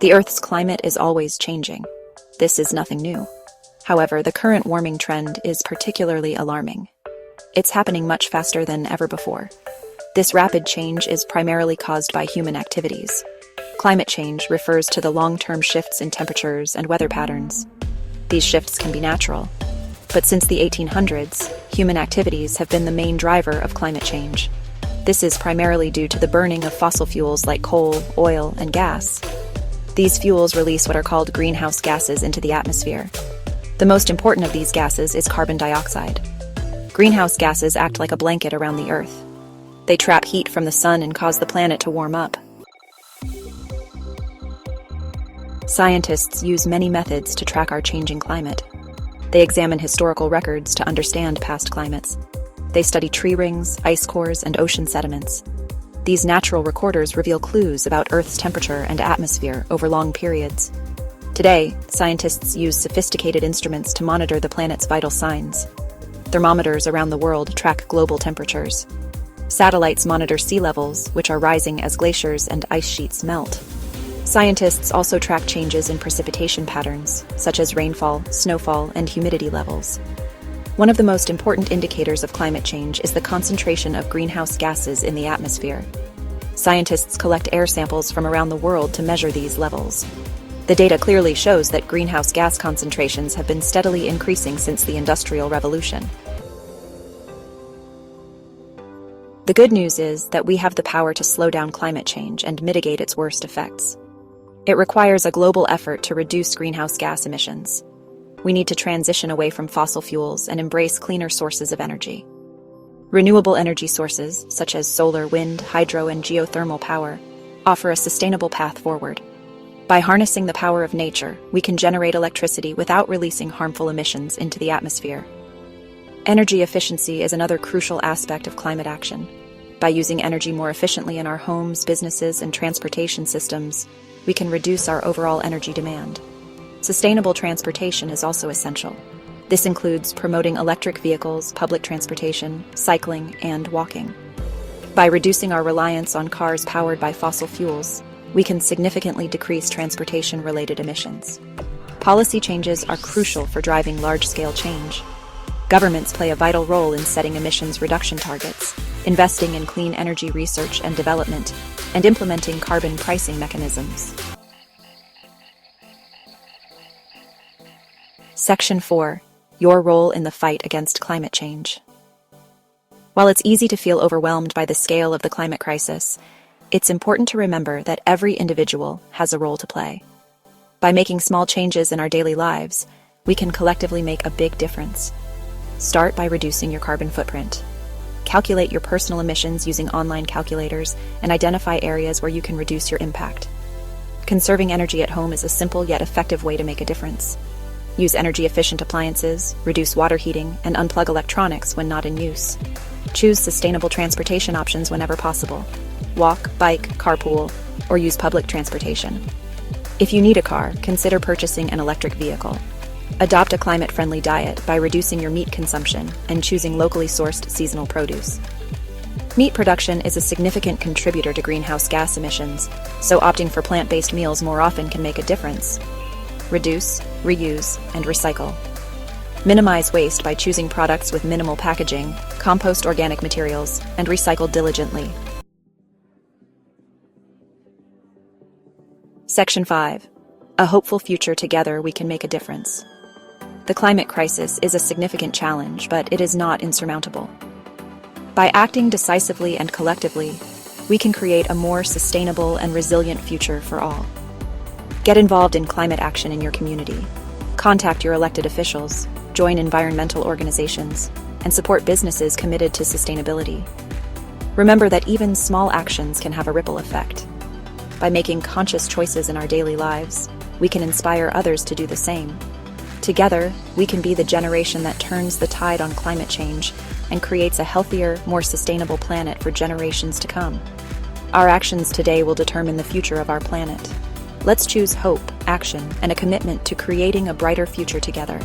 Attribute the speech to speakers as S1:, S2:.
S1: The Earth's climate is always changing. This is nothing new. However, the current warming trend is particularly alarming. It's happening much faster than ever before. This rapid change is primarily caused by human activities. Climate change refers to the long-term shifts in temperatures and weather patterns. These shifts can be natural, but since the 1800s, human activities have been the main driver of climate change. This is primarily due to the burning of fossil fuels like coal, oil, and gas. These fuels release what are called greenhouse gases into the atmosphere. The most important of these gases is carbon dioxide. Greenhouse gases act like a blanket around the Earth. They trap heat from the sun and cause the planet to warm up. Scientists use many methods to track our changing climate. They examine historical records to understand past climates. They study tree rings, ice cores, and ocean sediments. These natural recorders reveal clues about Earth's temperature and atmosphere over long periods. Today, scientists use sophisticated instruments to monitor the planet's vital signs. Thermometers around the world track global temperatures. Satellites monitor sea levels, which are rising as glaciers and ice sheets melt. Scientists also track changes in precipitation patterns, such as rainfall, snowfall, and humidity levels. One of the most important indicators of climate change is the concentration of greenhouse gases in the atmosphere. Scientists collect air samples from around the world to measure these levels. The data clearly shows that greenhouse gas concentrations have been steadily increasing since the Industrial Revolution. The good news is that we have the power to slow down climate change and mitigate its worst effects. It requires a global effort to reduce greenhouse gas emissions. We need to transition away from fossil fuels and embrace cleaner sources of energy. Renewable energy sources, such as solar, wind, hydro, and geothermal power, offer a sustainable path forward. By harnessing the power of nature, we can generate electricity without releasing harmful emissions into the atmosphere. Energy efficiency is another crucial aspect of climate action. By using energy more efficiently in our homes, businesses, and transportation systems, we can reduce our overall energy demand. Sustainable transportation is also essential. This includes promoting electric vehicles, public transportation, cycling, and walking. By reducing our reliance on cars powered by fossil fuels, we can significantly decrease transportation-related emissions. Policy changes are crucial for driving large-scale change. Governments play a vital role in setting emissions reduction targets, investing in clean energy research and development, and implementing carbon pricing mechanisms. Section 4. Your role in the fight against climate change. While it's easy to feel overwhelmed by the scale of the climate crisis, it's important to remember that every individual has a role to play. By making small changes in our daily lives, we can collectively make a big difference. Start by reducing your carbon footprint. Calculate your personal emissions using online calculators and identify areas where you can reduce your impact. Conserving energy at home is a simple yet effective way to make a difference. Use energy-efficient appliances, reduce water heating, and unplug electronics when not in use. Choose sustainable transportation options whenever possible. Walk, bike, carpool, or use public transportation. If you need a car, consider purchasing an electric vehicle. Adopt a climate-friendly diet by reducing your meat consumption and choosing locally sourced seasonal produce. Meat production is a significant contributor to greenhouse gas emissions, so opting for plant-based meals more often can make a difference. Reduce, reuse, and recycle. Minimize waste by choosing products with minimal packaging, compost organic materials, and recycle diligently. Section 5. A hopeful future. Together we can make a difference. The climate crisis is a significant challenge, but it is not insurmountable. By acting decisively and collectively, we can create a more sustainable and resilient future for all. Get involved in climate action in your community. Contact your elected officials, join environmental organizations, and support businesses committed to sustainability. Remember that even small actions can have a ripple effect. By making conscious choices in our daily lives, we can inspire others to do the same. Together, we can be the generation that turns the tide on climate change and creates a healthier, more sustainable planet for generations to come. Our actions today will determine the future of our planet. Let's choose hope, action, and a commitment to creating a brighter future together.